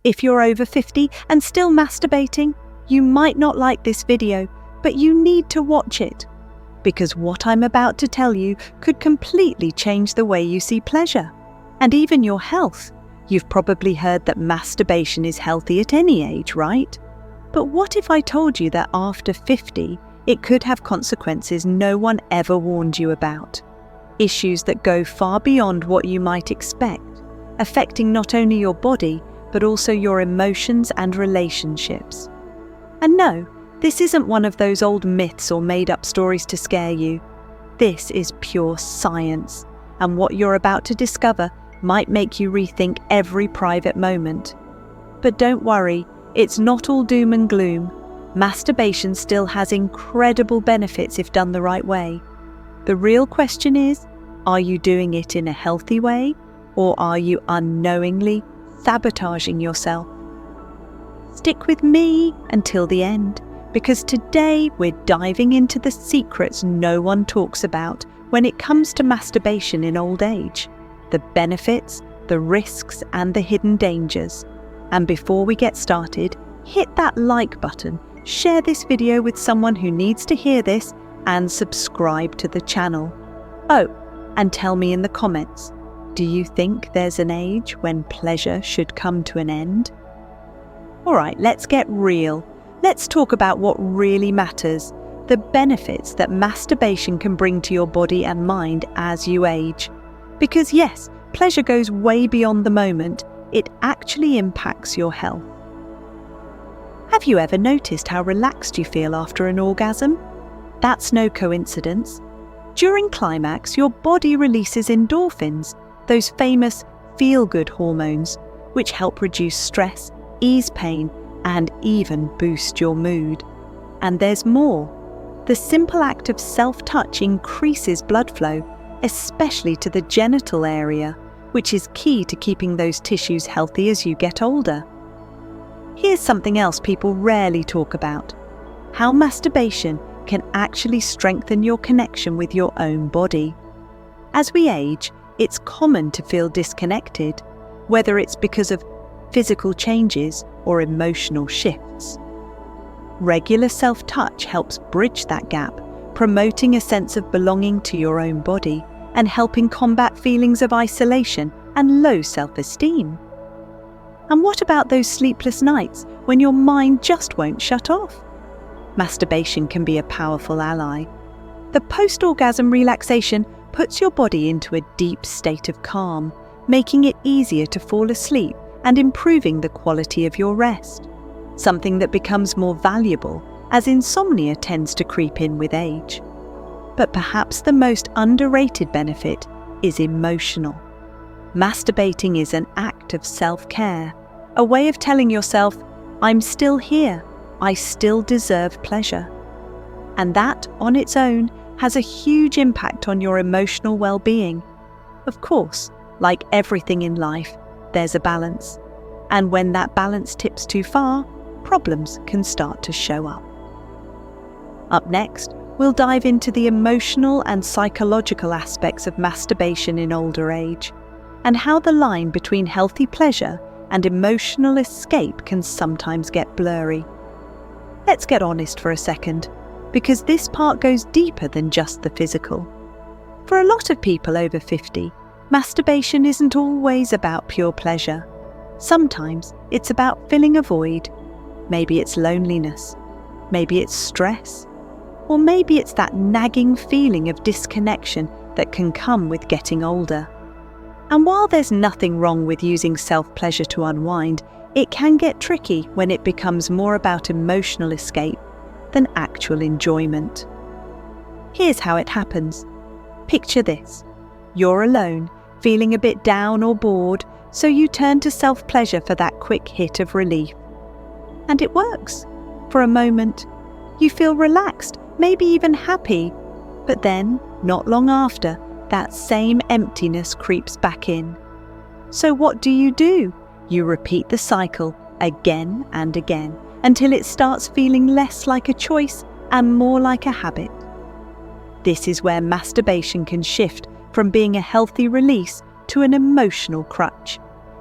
If you're over 50 and still masturbating, you might not like this video, but you need to watch it. Because what I'm about to tell you could completely change the way you see pleasure, and even your health. You've probably heard that masturbation is healthy at any age, right? But what if I told you that after 50, it could have consequences no one ever warned you about? Issues that go far beyond what you might expect, affecting not only your body, but also your emotions and relationships. And no, this isn't one of those old myths or made-up stories to scare you. This is pure science, and what you're about to discover might make you rethink every private moment. But don't worry, it's not all doom and gloom. Masturbation still has incredible benefits if done the right way. The real question is, are you doing it in a healthy way, or are you unknowingly sabotaging yourself? Stick with me until the end, because today we're diving into the secrets no one talks about when it comes to masturbation in old age, the benefits, the risks, and the hidden dangers. And before we get started, hit that like button, share this video with someone who needs to hear this, and subscribe to the channel. Oh, and tell me in the comments, do you think there's an age when pleasure should come to an end? Alright, let's get real. Let's talk about what really matters, the benefits that masturbation can bring to your body and mind as you age. Because yes, pleasure goes way beyond the moment, it actually impacts your health. Have you ever noticed how relaxed you feel after an orgasm? That's no coincidence. During climax, your body releases endorphins, those famous feel-good hormones, which help reduce stress, ease pain, and even boost your mood. And there's more. The simple act of self-touch increases blood flow, especially to the genital area, which is key to keeping those tissues healthy as you get older. Here's something else people rarely talk about: how masturbation can actually strengthen your connection with your own body. As we age, it's common to feel disconnected, whether it's because of physical changes or emotional shifts. Regular self-touch helps bridge that gap, promoting a sense of belonging to your own body and helping combat feelings of isolation and low self-esteem. And what about those sleepless nights when your mind just won't shut off? Masturbation can be a powerful ally. The post-orgasm relaxation puts your body into a deep state of calm, making it easier to fall asleep and improving the quality of your rest, something that becomes more valuable as insomnia tends to creep in with age. But perhaps the most underrated benefit is emotional. Masturbating is an act of self-care, a way of telling yourself, I'm still here, I still deserve pleasure. And that, on its own, has a huge impact on your emotional well-being. Of course, like everything in life, there's a balance. And when that balance tips too far, problems can start to show up. Up next, we'll dive into the emotional and psychological aspects of masturbation in older age, and how the line between healthy pleasure and emotional escape can sometimes get blurry. Let's get honest for a second, because this part goes deeper than just the physical. For a lot of people over 50, masturbation isn't always about pure pleasure. Sometimes it's about filling a void. Maybe it's loneliness, maybe it's stress, or maybe it's that nagging feeling of disconnection that can come with getting older. And while there's nothing wrong with using self-pleasure to unwind, it can get tricky when it becomes more about emotional escape than actual enjoyment. Here's how it happens. Picture this. You're alone, feeling a bit down or bored, so you turn to self-pleasure for that quick hit of relief. And it works. For a moment, you feel relaxed, maybe even happy, but then, not long after, that same emptiness creeps back in. So what do? You repeat the cycle again and again until it starts feeling less like a choice and more like a habit. This is where masturbation can shift from being a healthy release to an emotional crutch.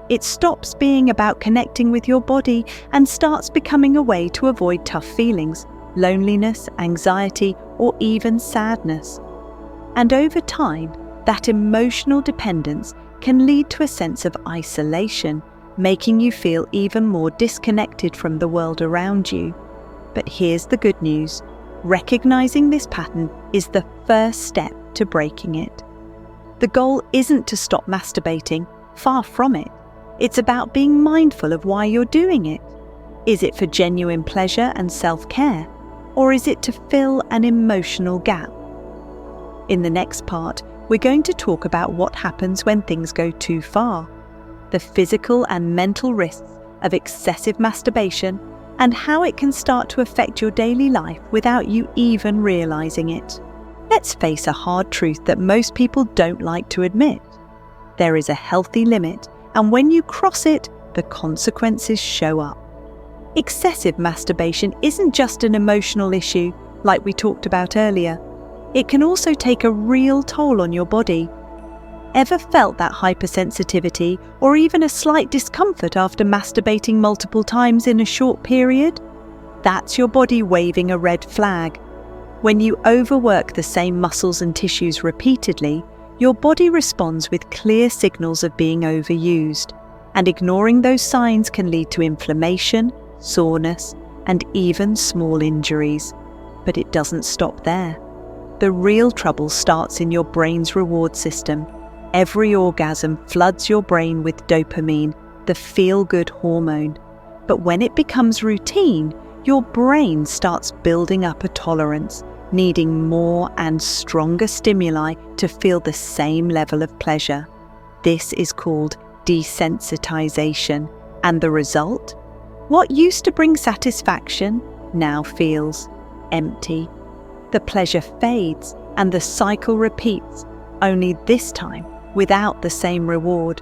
It stops being about connecting with your body and starts becoming a way to avoid tough feelings, loneliness, anxiety, or even sadness. And over time, that emotional dependence can lead to a sense of isolation, making you feel even more disconnected from the world around you. But here's the good news. Recognizing this pattern is the first step to breaking it. The goal isn't to stop masturbating, far from it. It's about being mindful of why you're doing it. Is it for genuine pleasure and self-care, or is it to fill an emotional gap? In the next part, we're going to talk about what happens when things go too far, the physical and mental risks of excessive masturbation, and how it can start to affect your daily life without you even realizing it. Let's face a hard truth that most people don't like to admit. There is a healthy limit, and when you cross it, the consequences show up. Excessive masturbation isn't just an emotional issue, like we talked about earlier. It can also take a real toll on your body. Ever felt that hypersensitivity or even a slight discomfort after masturbating multiple times in a short period? That's your body waving a red flag. When you overwork the same muscles and tissues repeatedly, your body responds with clear signals of being overused, and ignoring those signs can lead to inflammation, soreness, and even small injuries. But it doesn't stop there. The real trouble starts in your brain's reward system. Every orgasm floods your brain with dopamine, the feel-good hormone. But when it becomes routine, your brain starts building up a tolerance, needing more and stronger stimuli to feel the same level of pleasure. This is called desensitization, and the result? What used to bring satisfaction now feels empty. The pleasure fades and the cycle repeats, only this time without the same reward.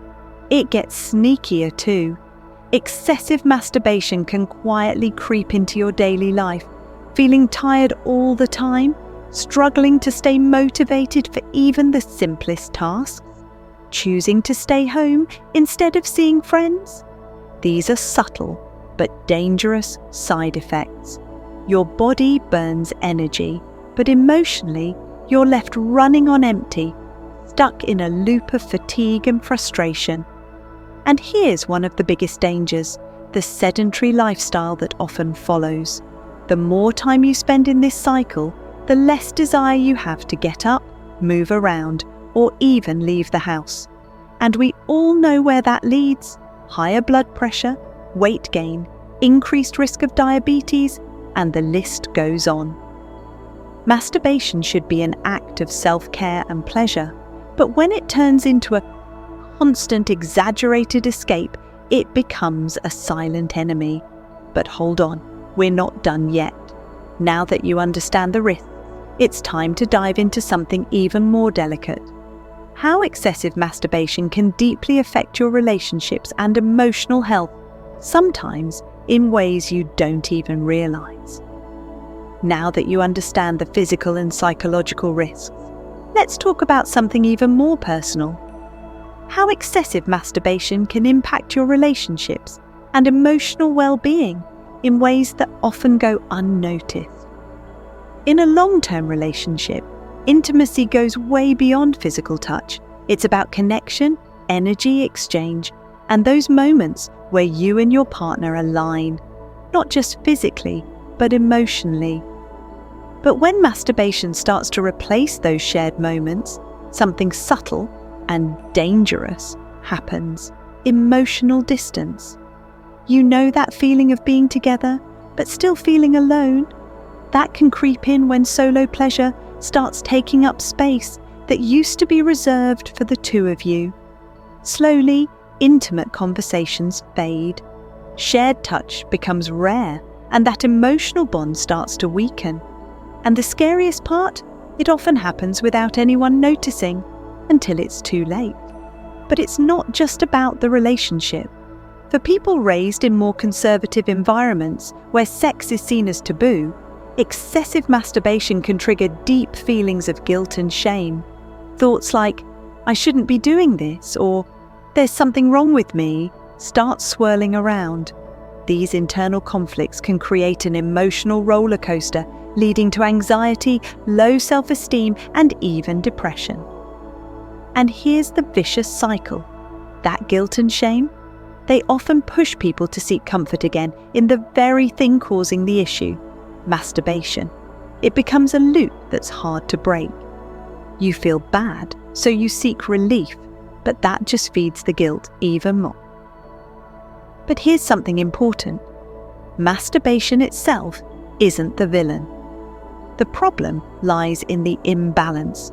It gets sneakier too. Excessive masturbation can quietly creep into your daily life, feeling tired all the time, struggling to stay motivated for even the simplest tasks, choosing to stay home instead of seeing friends. These are subtle but dangerous side effects. Your body burns energy, but emotionally, you're left running on empty, stuck in a loop of fatigue and frustration. And here's one of the biggest dangers, the sedentary lifestyle that often follows. The more time you spend in this cycle, the less desire you have to get up, move around, or even leave the house. And we all know where that leads: higher blood pressure, weight gain, increased risk of diabetes, and the list goes on. Masturbation should be an act of self-care and pleasure, but when it turns into a constant, exaggerated escape, it becomes a silent enemy. But hold on, we're not done yet. Now that you understand the risks, it's time to dive into something even more delicate. How excessive masturbation can deeply affect your relationships and emotional health, sometimes in ways you don't even realize. Now that you understand the physical and psychological risks, let's talk about something even more personal. How excessive masturbation can impact your relationships and emotional well-being in ways that often go unnoticed. In a long-term relationship, intimacy goes way beyond physical touch. It's about connection, energy exchange, and those moments where you and your partner align, not just physically, but emotionally. But when masturbation starts to replace those shared moments, something subtle and dangerous happens: emotional distance. You know that feeling of being together, but still feeling alone? That can creep in when solo pleasure starts taking up space that used to be reserved for the two of you. Slowly, intimate conversations fade. Shared touch becomes rare, and that emotional bond starts to weaken. And the scariest part? It often happens without anyone noticing, until it's too late. But it's not just about the relationship. For people raised in more conservative environments where sex is seen as taboo, excessive masturbation can trigger deep feelings of guilt and shame. Thoughts like, "I shouldn't be doing this," or "There's something wrong with me," starts swirling around. These internal conflicts can create an emotional roller coaster, leading to anxiety, low self-esteem, and even depression. And here's the vicious cycle. That guilt and shame, they often push people to seek comfort again in the very thing causing the issue, masturbation. It becomes a loop that's hard to break. You feel bad, so you seek relief, but that just feeds the guilt even more. But here's something important. Masturbation itself isn't the villain. The problem lies in the imbalance.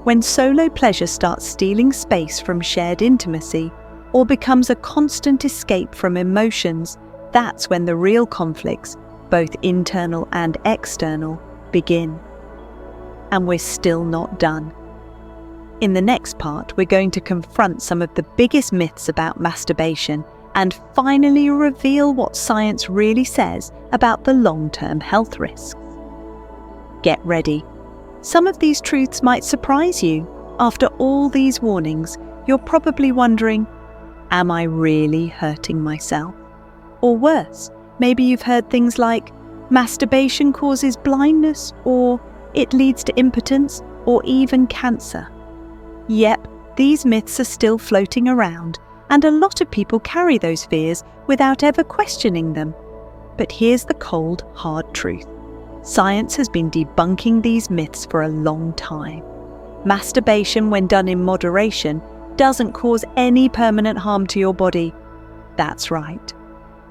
When solo pleasure starts stealing space from shared intimacy or becomes a constant escape from emotions, that's when the real conflicts, both internal and external, begin. And we're still not done. In the next part, we're going to confront some of the biggest myths about masturbation and finally reveal what science really says about the long-term health risks. Get ready. Some of these truths might surprise you. After all these warnings, you're probably wondering, am I really hurting myself? Or worse, maybe you've heard things like, masturbation causes blindness, or it leads to impotence, or even cancer. Yep, these myths are still floating around, and a lot of people carry those fears without ever questioning them. But here's the cold, hard truth. Science has been debunking these myths for a long time. Masturbation, when done in moderation, doesn't cause any permanent harm to your body. That's right.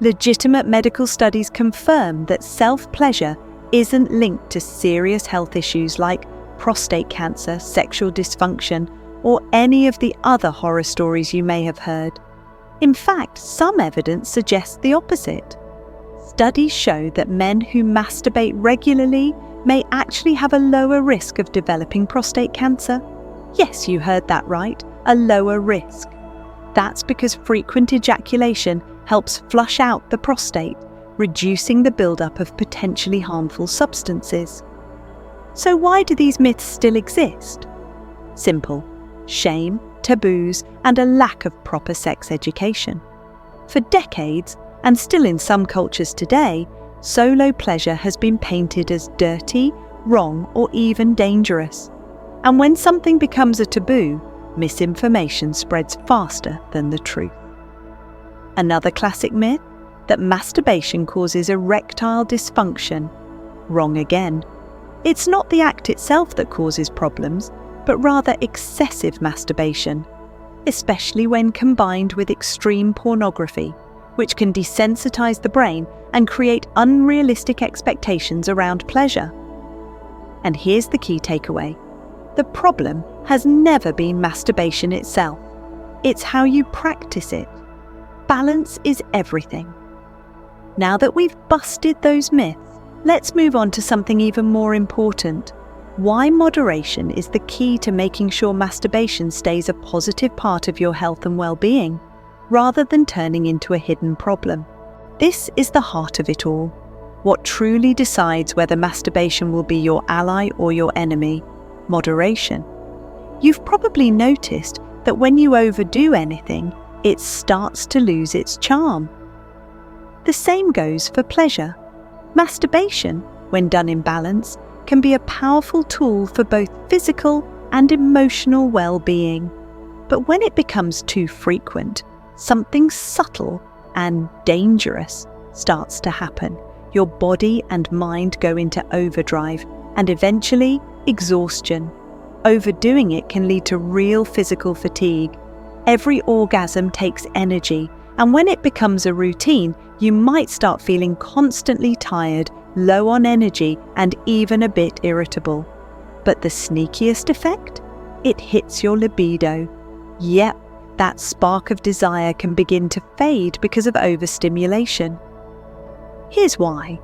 Legitimate medical studies confirm that self-pleasure isn't linked to serious health issues like prostate cancer, sexual dysfunction, or any of the other horror stories you may have heard. In fact, some evidence suggests the opposite. Studies show that men who masturbate regularly may actually have a lower risk of developing prostate cancer. Yes, you heard that right, a lower risk. That's because frequent ejaculation helps flush out the prostate, reducing the buildup of potentially harmful substances. So why do these myths still exist? Simple: shame, taboos, and a lack of proper sex education. For decades, and still in some cultures today, solo pleasure has been painted as dirty, wrong, or even dangerous. And when something becomes a taboo, misinformation spreads faster than the truth. Another classic myth, that masturbation causes erectile dysfunction. Wrong again. It's not the act itself that causes problems, but rather excessive masturbation, especially when combined with extreme pornography, which can desensitize the brain and create unrealistic expectations around pleasure. And here's the key takeaway. The problem has never been masturbation itself. It's how you practice it. Balance is everything. Now that we've busted those myths, let's move on to something even more important. Why moderation is the key to making sure masturbation stays a positive part of your health and well-being, rather than turning into a hidden problem. This is the heart of it all. What truly decides whether masturbation will be your ally or your enemy? Moderation. You've probably noticed that when you overdo anything, it starts to lose its charm. The same goes for pleasure. Masturbation, when done in balance, can be a powerful tool for both physical and emotional well-being. But when it becomes too frequent, something subtle and dangerous starts to happen. Your body and mind go into overdrive and eventually exhaustion. Overdoing it can lead to real physical fatigue. Every orgasm takes energy, and when it becomes a routine, you might start feeling constantly tired, low on energy, and even a bit irritable. But the sneakiest effect? It hits your libido. Yep, that spark of desire can begin to fade because of overstimulation. Here's why.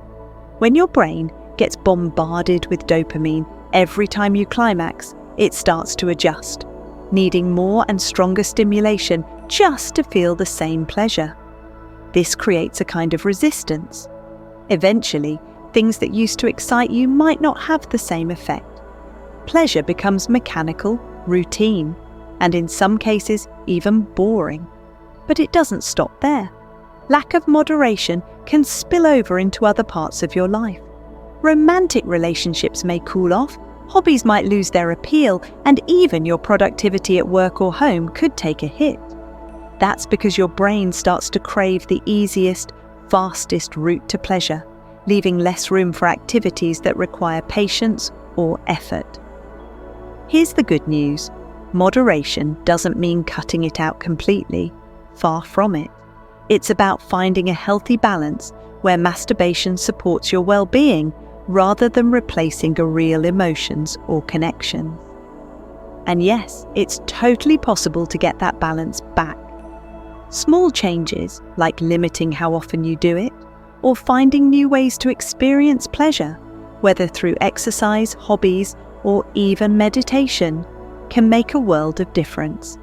When your brain gets bombarded with dopamine every time you climax, it starts to adjust, needing more and stronger stimulation just to feel the same pleasure. This creates a kind of resistance. Eventually, things that used to excite you might not have the same effect. Pleasure becomes mechanical, routine. and in some cases even boring. But it doesn't stop there. Lack of moderation can spill over into other parts of your life. Romantic relationships may cool off, hobbies might lose their appeal, and even your productivity at work or home could take a hit. That's because your brain starts to crave the easiest, fastest route to pleasure, leaving less room for activities that require patience or effort. Here's the good news. Moderation doesn't mean cutting it out completely. Far from it. It's about finding a healthy balance where masturbation supports your well-being rather than replacing real emotions or connections. And yes, it's totally possible to get that balance back. Small changes, like limiting how often you do it, or finding new ways to experience pleasure, whether through exercise, hobbies, or even meditation, can make a world of difference.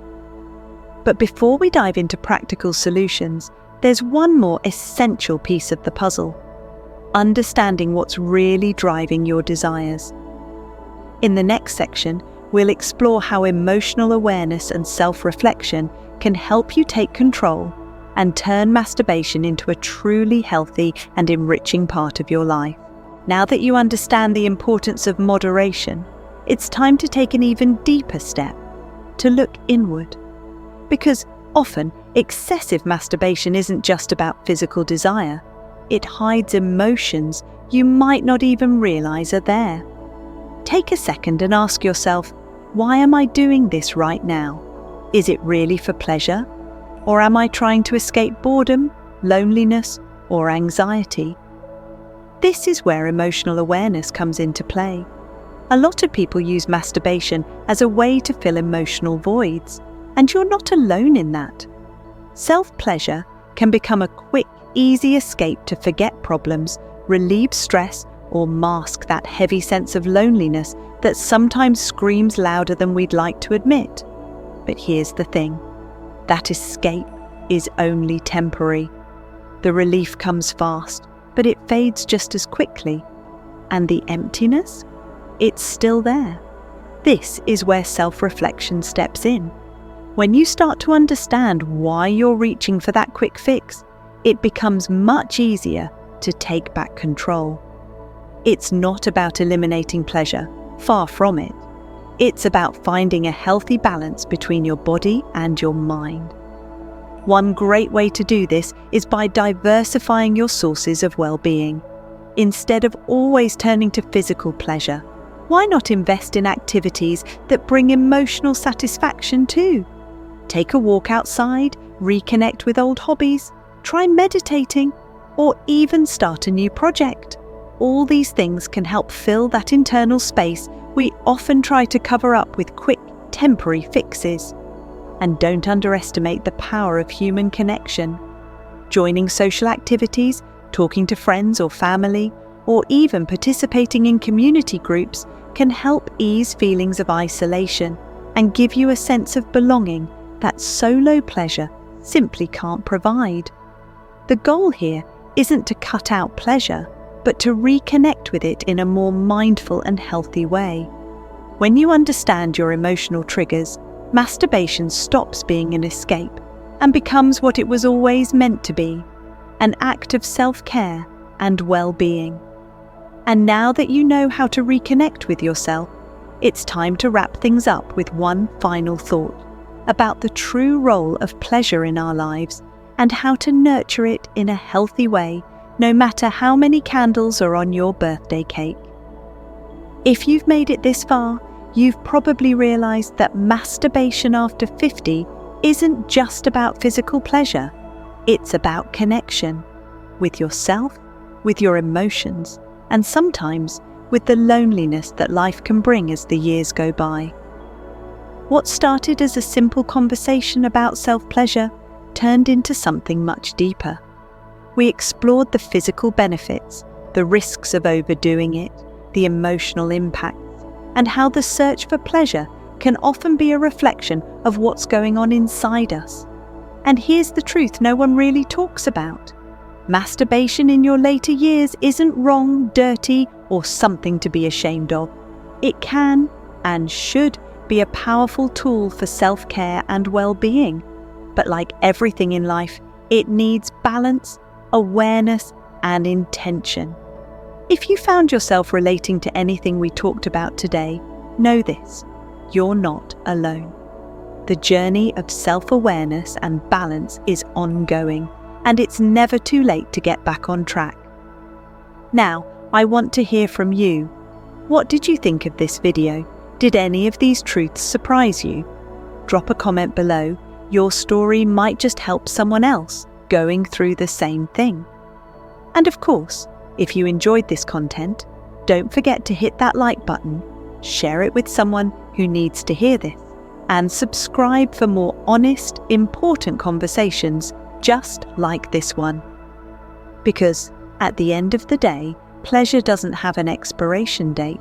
But before we dive into practical solutions, there's one more essential piece of the puzzle: understanding what's really driving your desires. In the next section, we'll explore how emotional awareness and self-reflection can help you take control and turn masturbation into a truly healthy and enriching part of your life. Now that you understand the importance of moderation, it's time to take an even deeper step, to look inward. Because often, excessive masturbation isn't just about physical desire. It hides emotions you might not even realize are there. Take a second and ask yourself, why am I doing this right now? Is it really for pleasure? Or am I trying to escape boredom, loneliness, or anxiety? This is where emotional awareness comes into play. A lot of people use masturbation as a way to fill emotional voids, and you're not alone in that. Self-pleasure can become a quick, easy escape to forget problems, relieve stress, or mask that heavy sense of loneliness that sometimes screams louder than we'd like to admit. But here's the thing. That escape is only temporary. The relief comes fast, but it fades just as quickly. And the emptiness? It's still there. This is where self-reflection steps in. When you start to understand why you're reaching for that quick fix, it becomes much easier to take back control. It's not about eliminating pleasure, far from it. It's about finding a healthy balance between your body and your mind. One great way to do this is by diversifying your sources of well-being. Instead of always turning to physical pleasure, why not invest in activities that bring emotional satisfaction too? Take a walk outside, reconnect with old hobbies, try meditating, or even start a new project. All these things can help fill that internal space we often try to cover up with quick, temporary fixes. And don't underestimate the power of human connection. Joining social activities, talking to friends or family, or even participating in community groups can help ease feelings of isolation and give you a sense of belonging that solo pleasure simply can't provide. The goal here isn't to cut out pleasure, but to reconnect with it in a more mindful and healthy way. When you understand your emotional triggers, masturbation stops being an escape and becomes what it was always meant to be, an act of self-care and well-being. And now that you know how to reconnect with yourself, it's time to wrap things up with one final thought about the true role of pleasure in our lives and how to nurture it in a healthy way, no matter how many candles are on your birthday cake. If you've made it this far, you've probably realized that masturbation after 50 isn't just about physical pleasure. It's about connection with yourself, with your emotions, and sometimes with the loneliness that life can bring as the years go by. What started as a simple conversation about self-pleasure turned into something much deeper. We explored the physical benefits, the risks of overdoing it, the emotional impacts, and how the search for pleasure can often be a reflection of what's going on inside us. And here's the truth no one really talks about. Masturbation in your later years isn't wrong, dirty, or something to be ashamed of. It can and should be a powerful tool for self-care and well-being. But like everything in life, it needs balance, awareness, and intention. If you found yourself relating to anything we talked about today, know this: you're not alone. The journey of self-awareness and balance is ongoing, and it's never too late to get back on track. Now, I want to hear from you. What did you think of this video? Did any of these truths surprise you? Drop a comment below. Your story might just help someone else going through the same thing. And of course, if you enjoyed this content, don't forget to hit that like button, share it with someone who needs to hear this, and subscribe for more honest, important conversations just like this one. Because at the end of the day, pleasure doesn't have an expiration date.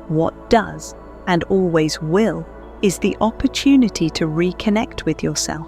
What does, and always will, is the opportunity to reconnect with yourself.